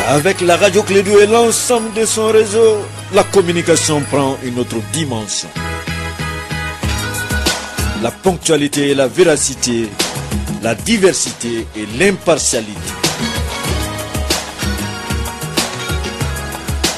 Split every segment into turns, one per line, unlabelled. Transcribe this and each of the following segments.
Avec la radio Clé 2 et l'ensemble de son réseau, la communication prend une autre dimension. La ponctualité et la véracité, la diversité et l'impartialité.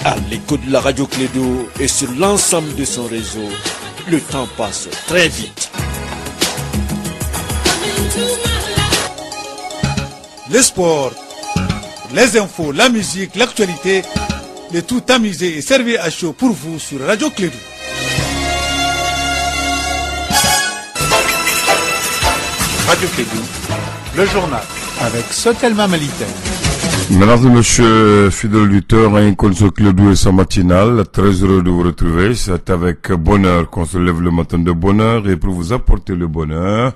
À l'écoute de la radio Clé 2 et sur l'ensemble de son réseau, le temps passe très vite.
Le sport, les infos, la musique, l'actualité, le tout amusé et servi à chaud pour vous sur Radio Clé 2. Radio Clé 2, le journal avec Sotelma Malitaire.
Mesdames et messieurs, fidèles auditeurs, un console Clé 2 et sa matinale, très heureux de vous retrouver. C'est avec bonheur qu'on se lève le matin de bonheur et pour vous apporter le bonheur.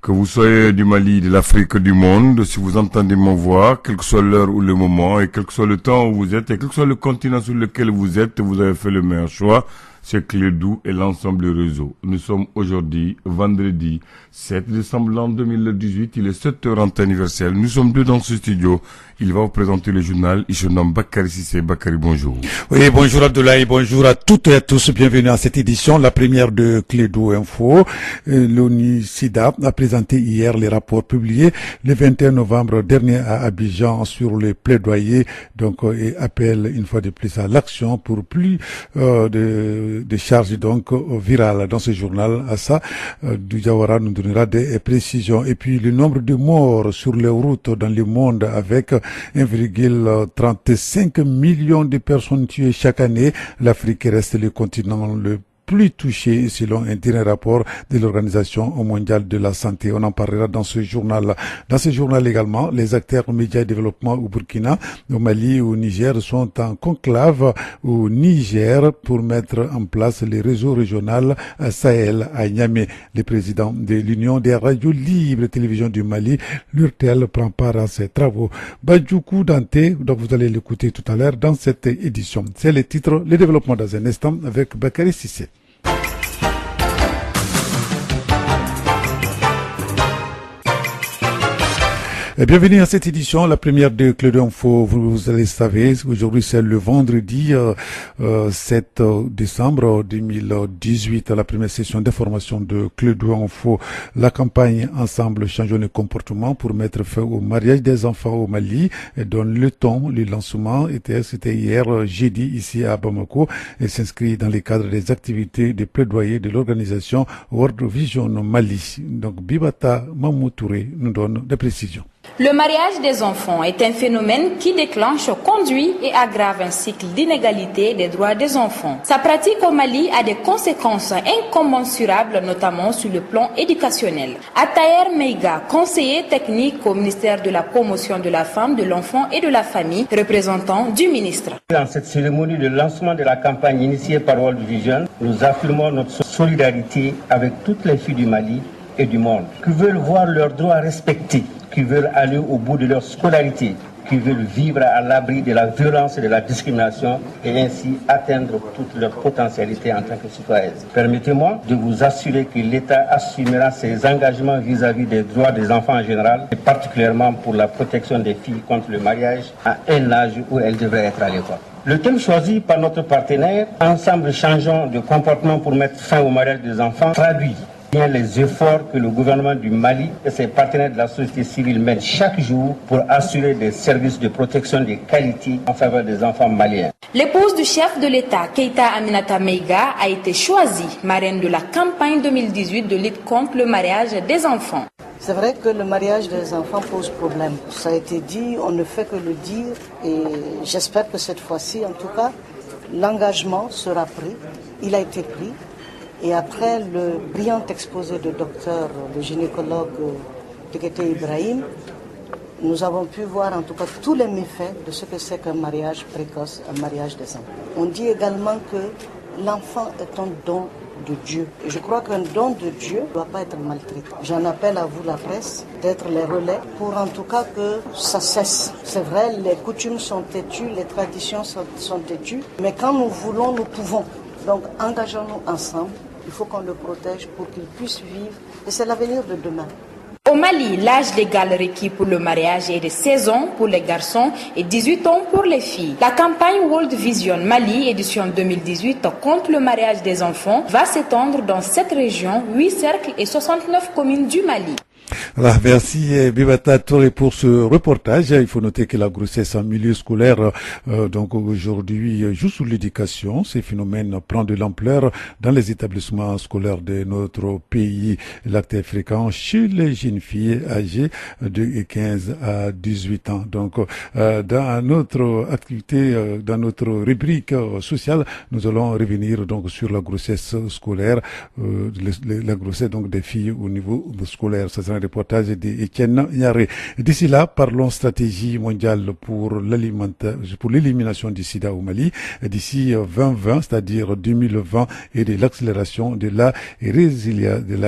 Que vous soyez du Mali, de l'Afrique, du monde, si vous entendez mon voix, quelle que soit l'heure ou le moment, et quel que soit le temps où vous êtes, et quel que soit le continent sur lequel vous êtes, vous avez fait le meilleur choix, c'est Clé 2 et l'ensemble du réseau. Nous sommes aujourd'hui, vendredi 7 décembre l'an 2018, il est 7h en temps anniversaire. Nous sommes deux dans ce studio. Il va vous présenter le journal. Il se nomme Bakary Sissé. Bakary, bonjour.
Oui, bonjour Abdoulaye, bonjour à toutes et à tous. Bienvenue à cette édition, la première de Clé 2 Info. L'ONU-SIDA a présenté hier les rapports publiés le 21 novembre dernier à Abidjan sur les plaidoyers, donc, et appelle une fois de plus à l'action pour plus de charges donc virales dans ce journal. À ça, Doujawara nous donnera des précisions. Et puis le nombre de morts sur les routes dans le monde avec 1,35 million de personnes tuées chaque année. L'Afrique reste le continent le plus touché selon un dernier rapport de l'Organisation mondiale de la santé. On en parlera dans ce journal. Dans ce journal également, les acteurs médias et développement au Burkina, au Mali, au Niger sont en conclave au Niger pour mettre en place les réseaux régionaux Sahel à Niamey. Le président de l'Union des radios libres et télévision du Mali, l'URTL, prend part à ces travaux. Badjoukou Dante, donc vous allez l'écouter tout à l'heure dans cette édition. C'est le titre, le développement dans un instant avec Bakary Sissé. Bienvenue à cette édition, la première de Clé 2 Info. Vous allez savoir, aujourd'hui c'est le vendredi 7 décembre 2018, la première session d'information de Clé 2 Info. La campagne Ensemble changeons le comportement pour mettre fin au mariage des enfants au Mali donne le ton. Le lancement c'était hier jeudi ici à Bamako et s'inscrit dans le cadre des activités de plaidoyer de l'organisation World Vision Mali. Donc Bibata Mamoutouré nous donne des précisions.
Le mariage des enfants est un phénomène qui déclenche, conduit et aggrave un cycle d'inégalité des droits des enfants. Sa pratique au Mali a des conséquences incommensurables, notamment sur le plan éducationnel. Atayer Meiga, conseiller technique au ministère de la Promotion de la Femme, de l'Enfant et de la Famille, représentant du ministre.
Dans cette cérémonie de lancement de la campagne initiée par World Vision, nous affirmons notre solidarité avec toutes les filles du Mali et du monde qui veulent voir leurs droits respectés, qui veulent aller au bout de leur scolarité, qui veulent vivre à l'abri de la violence et de la discrimination et ainsi atteindre toute leur potentialité en tant que citoyens. Permettez-moi de vous assurer que l'État assumera ses engagements vis-à-vis des droits des enfants en général et particulièrement pour la protection des filles contre le mariage à un âge où elles devraient être à l'école. Le thème choisi par notre partenaire, Ensemble changeons de comportement pour mettre fin au mariage des enfants, traduit bien les efforts que le gouvernement du Mali et ses partenaires de la société civile mènent chaque jour pour assurer des services de protection de qualité en faveur des enfants maliens.
L'épouse du chef de l'État, Keïta Aminata Meiga, a été choisie marraine de la campagne 2018 de lutte contre le mariage des enfants.
C'est vrai que le mariage des enfants pose problème. Ça a été dit, on ne fait que le dire et j'espère que cette fois-ci, en tout cas, l'engagement sera pris. Il a été pris. Et après le brillant exposé de docteur, le gynécologue Tekete Ibrahim, nous avons pu voir en tout cas tous les méfaits de ce que c'est qu'un mariage précoce, un mariage des enfants. On dit également que l'enfant est un don de Dieu. Et je crois qu'un don de Dieu ne doit pas être maltraité. J'en appelle à vous, la presse, d'être les relais pour en tout cas que ça cesse. C'est vrai, les coutumes sont têtues, les traditions sont têtues, mais quand nous voulons, nous pouvons. Donc engageons-nous ensemble. Il faut qu'on le protège pour qu'il puisse vivre. Et c'est l'avenir de demain.
Au Mali, l'âge légal requis pour le mariage est de 16 ans pour les garçons et 18 ans pour les filles. La campagne World Vision Mali, édition 2018, contre le mariage des enfants, va s'étendre dans 7 régions, 8 cercles et 69 communes du Mali.
Alors, merci Bibata Touré pour ce reportage. Il faut noter que la grossesse en milieu scolaire, donc aujourd'hui, joue sous l'éducation. Ces phénomènes prennent de l'ampleur dans les établissements scolaires de notre pays. L'acte est fréquent chez les jeunes filles âgées de 15 à 18 ans. Donc, dans notre activité, dans notre rubrique sociale, nous allons revenir donc sur la grossesse scolaire, la grossesse donc des filles au niveau scolaire. Ça sera un reportage d'Etienne Nyaré. D'ici là, parlons stratégie mondiale pour l'élimination du sida au Mali. D'ici 2020, c'est-à-dire 2020, et de l'accélération de la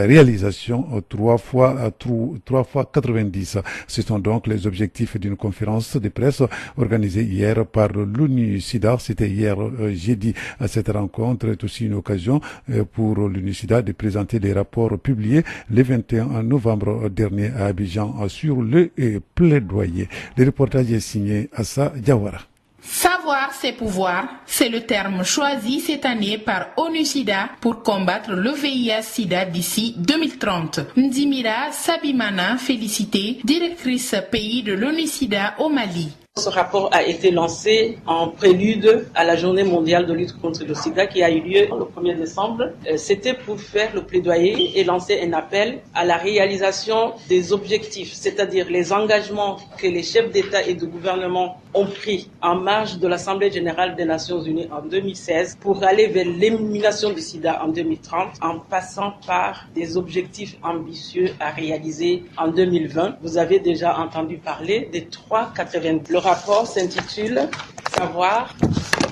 réalisation 3 fois 90. Ce sont donc les objectifs d'une conférence de presse organisée hier par l'ONU-SIDA. C'était hier jeudi. Cette rencontre est aussi une occasion pour l'ONU-SIDA de présenter des rapports publiés le 21 novembre dernier à Abidjan sur le plaidoyer. Le reportage est signé Assa Diawara.
Savoir c'est pouvoir, c'est le terme choisi cette année par ONU-SIDA pour combattre le VIH-SIDA d'ici 2030. Ndimira Sabimana, félicitée, directrice pays de l'ONU-SIDA au Mali.
Ce rapport a été lancé en prélude à la journée mondiale de lutte contre le sida qui a eu lieu le 1er décembre. C'était pour faire le plaidoyer et lancer un appel à la réalisation des objectifs, c'est-à-dire les engagements que les chefs d'État et de gouvernement ont pris en marge de l'Assemblée générale des Nations unies en 2016 pour aller vers l'élimination du sida en 2030 en passant par des objectifs ambitieux à réaliser en 2020. Vous avez déjà entendu parler des 3,80. Le rapport s'intitule « Savoir,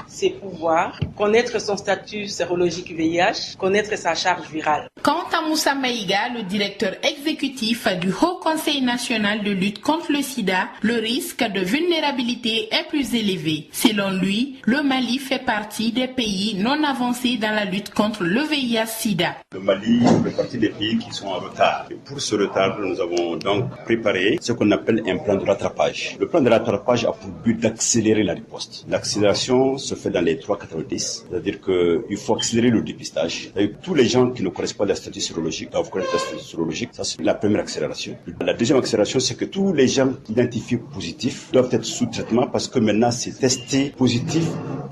ses pouvoirs, connaître son statut sérologique VIH, connaître sa charge virale ».
Quant à Moussa Maïga, le directeur exécutif du Haut Conseil national de lutte contre le sida, le risque de vulnérabilité est plus élevé. Selon lui, le Mali fait partie des pays non avancés dans la lutte contre le VIH-Sida.
Le Mali fait partie des pays qui sont en retard. Et pour ce retard, nous avons donc préparé ce qu'on appelle un plan de rattrapage. Le plan de rattrapage a pour but d'accélérer la riposte. L'accélération se fait dans les 3,90, c'est-à-dire qu'il faut accélérer le dépistage. Tous les gens qui ne correspondent pas à la statut sérologique doivent connaître la statut sérologique. Ça, c'est la première accélération. La deuxième accélération, c'est que tous les gens identifiés positifs doivent être sous traitement parce que maintenant, c'est testé positif,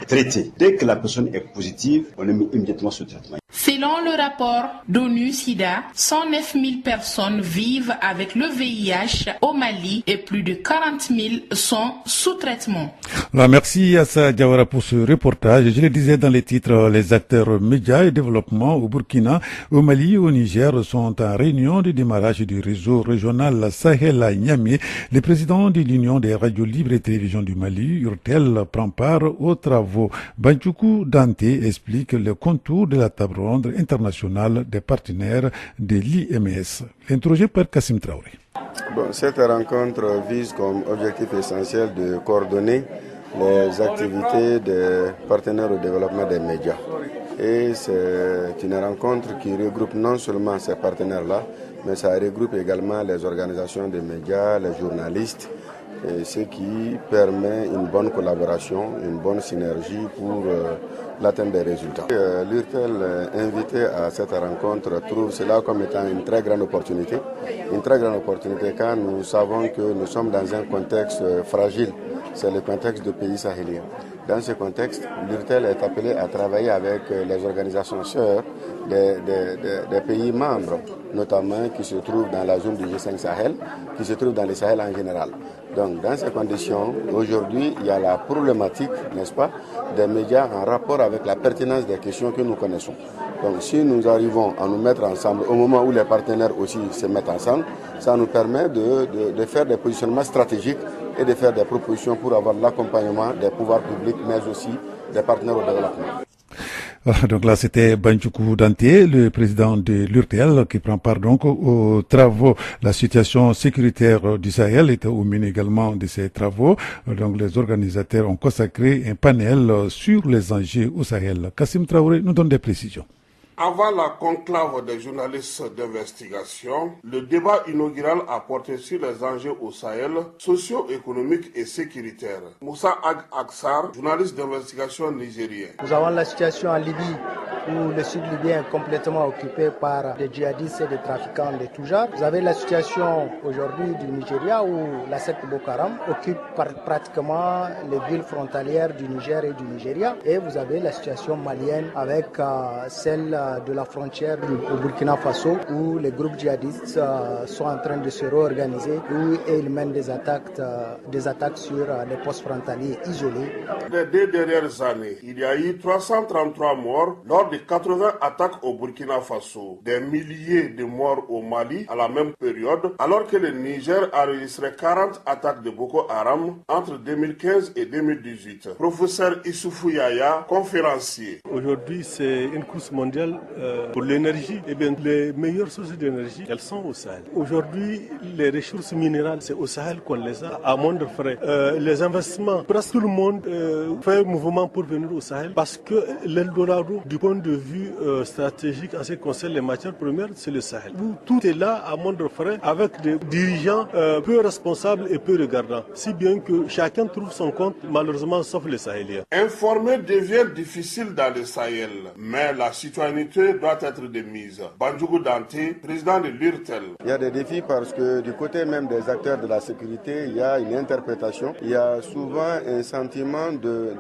traité. Dès que la personne est positive, on le met immédiatement sous traitement.
Selon le rapport d'ONU-SIDA, 109 000 personnes vivent avec le VIH au Mali et plus de 40 000 sont sous traitement.
Alors, merci Assa Diawara pour ce reportage. Je le disais dans les titres, les acteurs médias et développement au Burkina, au Mali et au Niger sont en réunion de démarrage du réseau régional Sahel à Niamey. Le président de l'Union des radios libres et télévisions du Mali, URTEL, prend part aux travaux. Banchoukou Dante explique le contour de la table ronde internationale des partenaires de l'IMS. Interrogé par Kassim Traoré.
Cette rencontre vise comme objectif essentiel de coordonner les activités des partenaires au développement des médias. Et c'est une rencontre qui regroupe non seulement ces partenaires-là, mais ça regroupe également les organisations des médias, les journalistes, et ce qui permet une bonne collaboration, une bonne synergie pour l'atteinte des résultats. L'URTEL, invité à cette rencontre, trouve cela comme étant une très grande opportunité. Une très grande opportunité car nous savons que nous sommes dans un contexte fragile, c'est le contexte de pays sahéliens. Dans ce contexte, l'URTEL est appelé à travailler avec les organisations sœurs des pays membres, notamment qui se trouvent dans la zone du G5 Sahel, qui se trouvent dans le Sahel en général. Donc, dans ces conditions, aujourd'hui, il y a la problématique, n'est-ce pas, des médias en rapport avec la pertinence des questions que nous connaissons. Donc, si nous arrivons à nous mettre ensemble au moment où les partenaires aussi se mettent ensemble, ça nous permet de faire des positionnements stratégiques et de faire des propositions pour avoir l'accompagnement des pouvoirs publics, mais aussi des partenaires au développement.
Donc là, c'était Banchoukou Dante, le président de l'URTEL, qui prend part donc aux travaux. La situation sécuritaire du Sahel est au menu également de ces travaux. Donc les organisateurs ont consacré un panel sur les enjeux au Sahel. Kassim Traoré nous donne des précisions.
Avant la conclave des journalistes d'investigation, le débat inaugural a porté sur les enjeux au Sahel, socio-économiques et sécuritaires. Moussa Ag Aksar, journaliste d'investigation nigérien.
Nous avons la situation en Libye où le sud libyen est complètement occupé par des djihadistes et des trafiquants de tout genre. Vous avez la situation aujourd'hui du Nigeria où la secte Boko Haram occupe pratiquement les villes frontalières du Niger et du Nigeria. Et vous avez la situation malienne avec celle de la frontière au Burkina Faso où les groupes djihadistes sont en train de se réorganiser et ils mènent des attaques sur les postes frontaliers isolés.
Les 2 dernières années, il y a eu 333 morts lors de 80 attaques au Burkina Faso, des milliers de morts au Mali à la même période, alors que le Niger a enregistré 40 attaques de Boko Haram entre 2015 et 2018. Professeur Issoufou Yaya, conférencier.
Aujourd'hui, c'est une course mondiale pour l'énergie. Eh bien, les meilleures sources d'énergie, elles sont au Sahel. Aujourd'hui, les ressources minérales, c'est au Sahel qu'on les a à moindre frais. Les investissements, presque tout le monde fait un mouvement pour venir au Sahel parce que l'Eldorado, du point de vue stratégique en ce qui concerne les matières premières, c'est le Sahel. Où tout est là à moindre frais avec des dirigeants peu responsables et peu regardants. Si bien que chacun trouve son compte, malheureusement, sauf les Sahéliens.
Informer devient difficile dans le Sahel, mais la citoyenneté doit être de mise. Bandjougou Dante, président de l'URTEL.
Il y a des défis parce que du côté même des acteurs de la sécurité, il y a une interprétation. Il y a souvent un sentiment de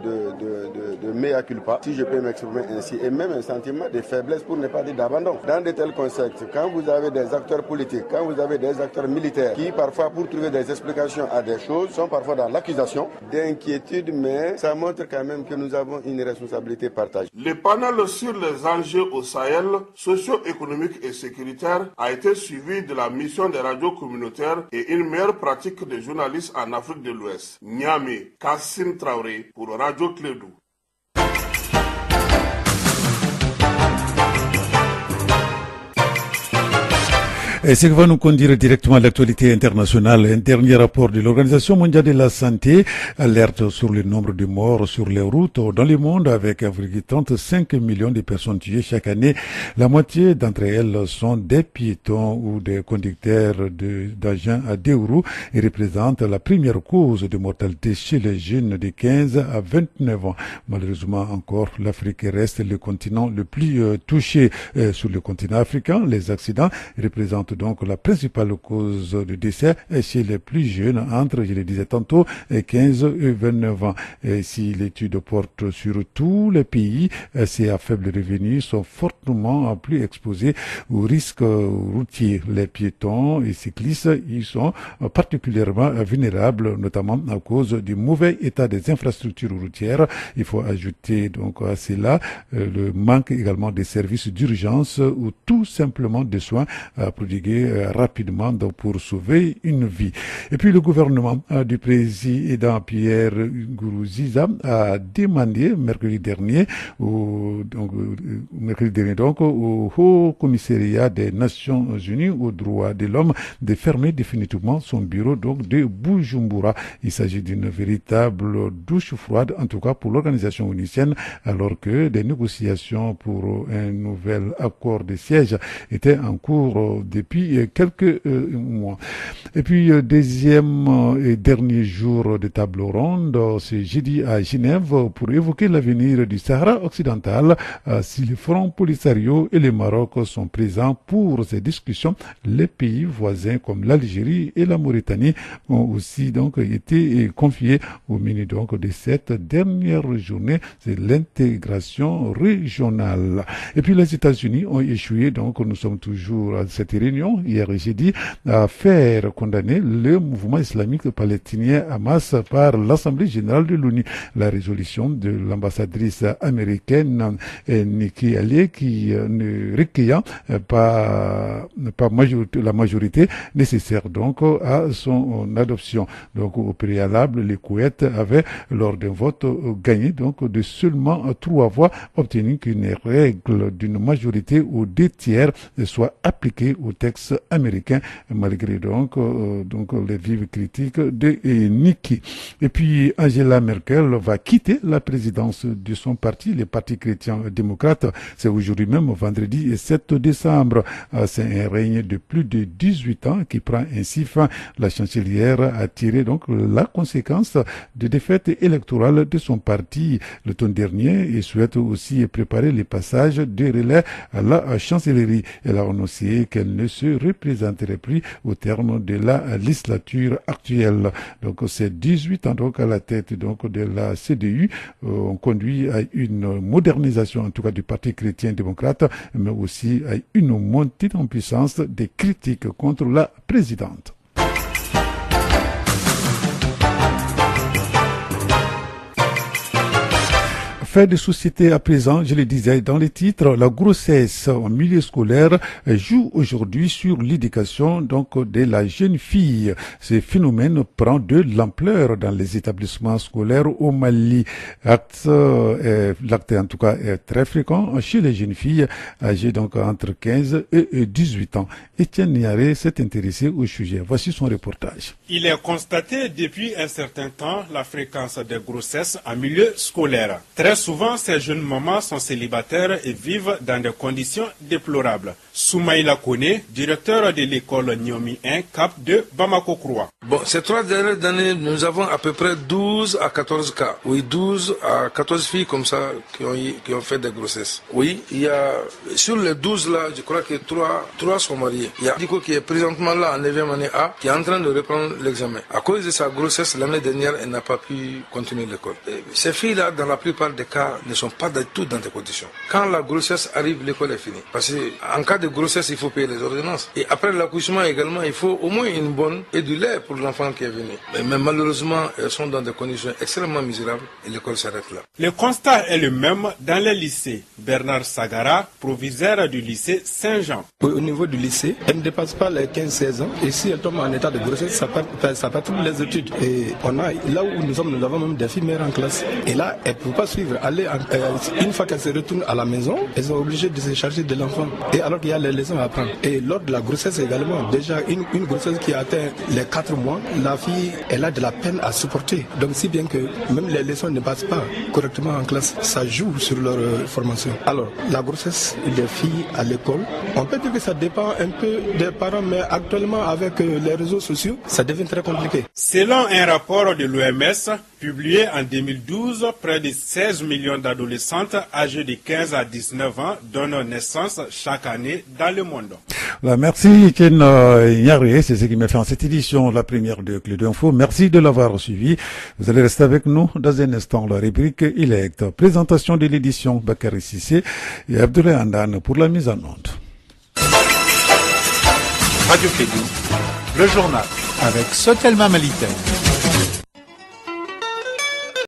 mea culpa, si je peux m'exprimer ainsi, et même un sentiment de faiblesse pour ne pas dire d'abandon. Dans de tels contextes, quand vous avez des acteurs politiques, quand vous avez des acteurs militaires qui parfois pour trouver des explications à des choses sont parfois dans l'accusation d'inquiétude, mais ça montre quand même que nous avons une responsabilité partagée.
Le panel sur les enjeux au Sahel, socio-économiques et sécuritaires a été suivi de la mission des radios communautaires et une meilleure pratique des journalistes en Afrique de l'Ouest. Niamey, Kassim Traoré pour Radio Clédou.
Et ce qui va nous conduire directement à l'actualité internationale. Un dernier rapport de l'Organisation mondiale de la santé alerte sur le nombre de morts sur les routes dans le monde avec 1,35 million de personnes tuées chaque année. La moitié d'entre elles sont des piétons ou des conducteurs d'engins à deux roues et représentent la première cause de mortalité chez les jeunes de 15 à 29 ans. Malheureusement encore, l'Afrique reste le continent le plus touché. Sur le continent africain, les accidents représentent donc la principale cause de décès chez les plus jeunes entre, je le disais tantôt, 15 et 29 ans. Et si l'étude porte sur tous les pays, ces à faible revenu sont fortement plus exposés aux risques routiers. Les piétons et cyclistes, ils sont particulièrement vulnérables, notamment à cause du mauvais état des infrastructures routières. Il faut ajouter donc à cela le manque également des services d'urgence ou tout simplement des soins prodigués rapidement pour sauver une vie. Et puis le gouvernement du président Pierre Nkurunziza a demandé mercredi dernier au Haut Commissariat des Nations Unies aux droits de l'homme de fermer définitivement son bureau de Bujumbura. Il s'agit d'une véritable douche froide, en tout cas pour l'organisation onusienne, alors que des négociations pour un nouvel accord de siège étaient en cours depuis quelques mois. Et puis, deuxième et dernier jour de table ronde, c'est jeudi à Genève pour évoquer l'avenir du Sahara occidental. Si le Front Polisario et le Maroc sont présents pour ces discussions, les pays voisins comme l'Algérie et la Mauritanie ont aussi donc été confiés au menu donc de cette dernière journée. C'est l'intégration régionale. Et puis, les États-Unis ont échoué, donc nous sommes toujours à cette réunion hier jeudi à faire condamner le mouvement islamique palestinien Hamas par l'Assemblée générale de l'ONU. La résolution de l'ambassadrice américaine Nikki Haley qui ne recueillant pas la majorité nécessaire donc à son adoption. Donc au préalable, le Koweït avait lors d'un vote gagné donc de seulement 3 voix obtenu qu'une règle d'une majorité ou 2 tiers soit appliquée au texte texte américain, malgré donc les vives critiques de Nikki. Et puis Angela Merkel va quitter la présidence de son parti, le Parti chrétien-démocrate. C'est aujourd'hui même, vendredi 7 décembre. C'est un règne de plus de 18 ans qui prend ainsi fin. La chancelière a tiré donc la conséquence de défaite électorale de son parti l'automne dernier et souhaite aussi préparer les passages de relais à la chancellerie. Elle a annoncé qu'elle ne se représenterait plus au terme de la législature actuelle. Donc ces 18 ans donc à la tête donc de la CDU ont conduit à une modernisation en tout cas du Parti chrétien-démocrate, mais aussi à une montée en puissance des critiques contre la présidente. Fait de société à présent, je le disais dans les titres, la grossesse en milieu scolaire joue aujourd'hui sur l'éducation donc de la jeune fille. Ce phénomène prend de l'ampleur dans les établissements scolaires au Mali. L'acte en tout cas est très fréquent chez les jeunes filles âgées donc entre 15 et 18 ans. Étienne Niaré s'est intéressé au sujet. Voici son reportage.
Il est constaté depuis un certain temps la fréquence des grossesses en milieu scolaire. Très souvent, ces jeunes mamans sont célibataires et vivent dans des conditions déplorables. Soumaïla Kone, directeur de l'école Nyomi 1 Cap de Bamako-Croix.
Bon, ces 3 dernières années, nous avons à peu près 12 à 14 cas. Oui, 12 à 14 filles comme ça qui ont fait des grossesses. Oui, il y a, sur les 12 là, je crois que 3 sont mariés. Il y a Diko qui est présentement là en 9e année A, qui est en train de reprendre l'examen. À cause de sa grossesse, l'année dernière, elle n'a pas pu continuer l'école. Ces filles-là, dans la plupart des cas, ne sont pas du tout dans des conditions. Quand la grossesse arrive, l'école est finie. Parce qu'en cas de grossesse, il faut payer les ordonnances. Et après l'accouchement également, il faut au moins une bonne et du lait pour l'enfant qui est venu. Mais malheureusement, elles sont dans des conditions extrêmement misérables et l'école s'arrête là.
Le constat est le même dans les lycées. Bernard Sagara, proviseur du lycée Saint-Jean.
Au niveau du lycée, elle ne dépasse pas les 15-16 ans. Et si elle tombe en état de grossesse, ça perd toutes les études. Et là où nous sommes, nous avons même des filles mères en classe. Et là, elles ne peuvent pas suivre. Une fois qu'elles se retournent à la maison, elles sont obligées de se charger de l'enfant. Et alors qu'il y a les leçons à apprendre. Et lors de la grossesse également, déjà une grossesse qui atteint les 4 mois, la fille, elle a de la peine à supporter. Donc si bien que même les leçons ne passent pas correctement en classe, ça joue sur leur formation. Alors, la grossesse des filles à l'école, on peut dire que ça dépend un peu des parents, mais actuellement avec les réseaux sociaux, ça devient très compliqué.
Selon un rapport de l'OMS, publié en 2012, près de 16 millions d'adolescentes âgées de 15 à 19 ans donnent naissance chaque année dans le monde.
Voilà, merci Etienne Niaré, c'est ce qui m'a fait en cette édition, la première de Clé d'Info. Merci de l'avoir suivi. Vous allez rester avec nous dans un instant, la rubrique Elect. Présentation de l'édition Bakary Sissé et Abdoulaye Andane pour la mise en onde.
Radio Clédou, le journal avec Sotelma Malitel.